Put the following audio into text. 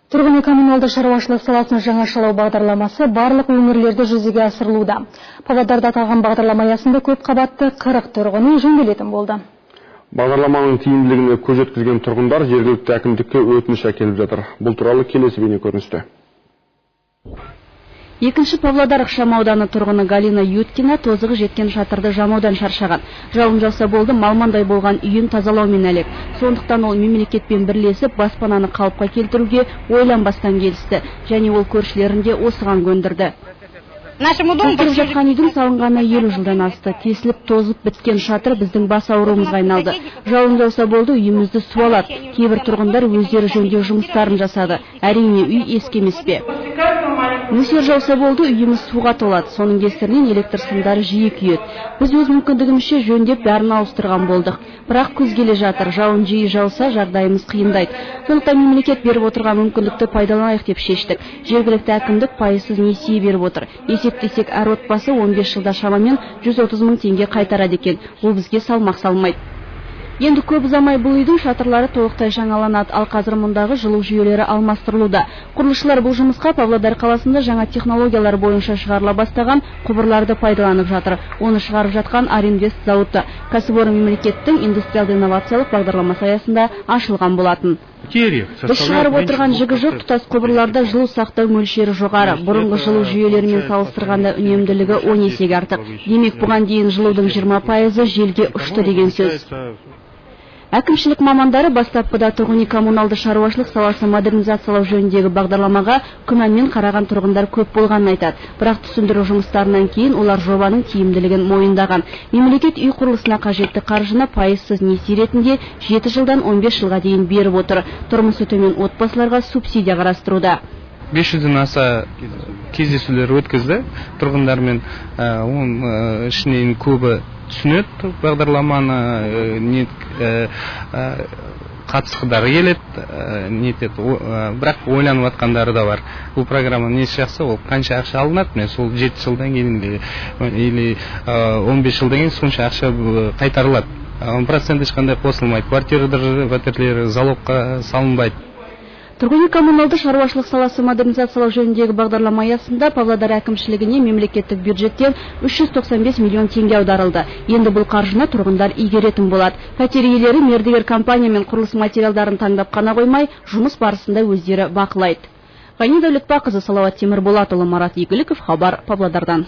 Тұрғын үй коммуналдық шаруашылық саласын жаңашалау бағдарламасы барлық өңірлерде жүзеге асырылуда. Павлодарда аталған бағдарлама аясында көп қабатты 40 тұрғын үй жөнделетін болды. Бағдарламаның тиімділігіне көз жеткізген тұрғындар жергілікті әкімдікке өтініш әкеліп жатыр. Бұл туралы келесі бейнекөріністе. Екінші Павлодар ықшам ауданы тұрғыны Галина Юткина тозығы жеткен шатырды жамаудан шаршаған. Жауын жауса болды, малмандай болған үйін тазалаумен әлек. Сондықтан ол мемлекетпен бірлесіп баспананы қалыпқа келтіруге ойланбастан келісті. Және ол көршілерінде осыған көндірді. Тұрып жатқан үйдің салынғаны 50 жылдан асты. Тесіліп тозып біткен шатыр біздің бас ауруымызға айналды. Жауын жауса болды, үйімізді су алады. Кейбір тұрғындар өздері жөндеу жұмыстарын жасады. Әрине үй ескемес пе. Нөсер жауса болды, үйіміз суға толады. Соның кесірінен электр сымдары жиі күйеді. Біз өз мүмкіндігімізше жөндеп бәрін ауыстырған болдық. Бірақ күз келе жатыр, жауын жиі жауса жағдайымыз қиындайды. Сондықтан мемлекет беріп отырған мүмкіндікті пайдаланайық деп шештік. Жергілікті әкімдік пайызсыз несие беріп отыр. Есептесек, әр отбасы 15 жылда шамамен 130 мың теңге қайтарады екен. Ол бізге салмақ салмайды. Енді көп ұзамай бұл үйдің шатырлары толықтай жаңаланады, ал қазір мұндағы жылу жүйелері алмастырылуда. Құрылысшылар бұл жұмысқа Павлодар қаласында жаңа технологиялар бойынша шығарыла бастаған құбырларды пайдаланып жатыр. Оны шығарып жатқан Аринвест зауыты кәсіпорын мемлекеттің индустриалды-инновациялық бағдарламасы аясында ашылған болатын. Біз шығарып отырған жігі жоқ, тұтас құбырларда жылу сақтау мөлшері жоғары. Бұрынғы жылу жүйелерімен салыстырғанда үнемділігі 10 есеге артық. Демек, бұған дейін жылудың 20% желге ұшты деген сөз. Әкімшілік мамандары бастапқыда тұрғын үй коммуналды шаруашылық саласы модернизациялау жөніндегі бағдарламаға күмәнмен қараған тұрғындар көп болғанын айтады. Бірақ түсіндіру жұмыстарынан кейін олар жобаның тиімділігін мойындаған. Мемлекет үй құрылысына қажетті қаржыны пайызсыз несие ретінде 7 жылдан 15 жылға дейін беріп отыр. Тұрмысы төмен отбасыларға субсидия қарастыруда. 500-ден аса кездесулер өткізді тұрғындармен. Оның ішінен көбі түсінеді бағдарламаны, қатысқылары келеді, бірақ ойланып жатқандары да бар. Бұл программа несі жақсы, ол қанша ақша алынады, мен сол 7 жылдан кейін или 15 жылдан кейін сонша ақша қайтарылады. Процент ешқандай қосылмайды, пәтерлері залогқа салынбайды. Тұрғын үй коммуналды шаруашылық саласы модернизациялау жөніндегі бағдарлама аясында Павлодар әкімшілігіне мемлекеттік бюджеттен 395 миллион теңге аударылды. Енді бұл қаржыны тұрғындар игеретін болады. Пәтер иелері мердігер компаниямен құрылыс материалдарын таңдап қана қоймай, жұмыс барысында өздері бақылайды. Ғани Дәулетбақызы, Салауат Темірболатұлы, Марат Игіліков, Хабар, Павлодардан.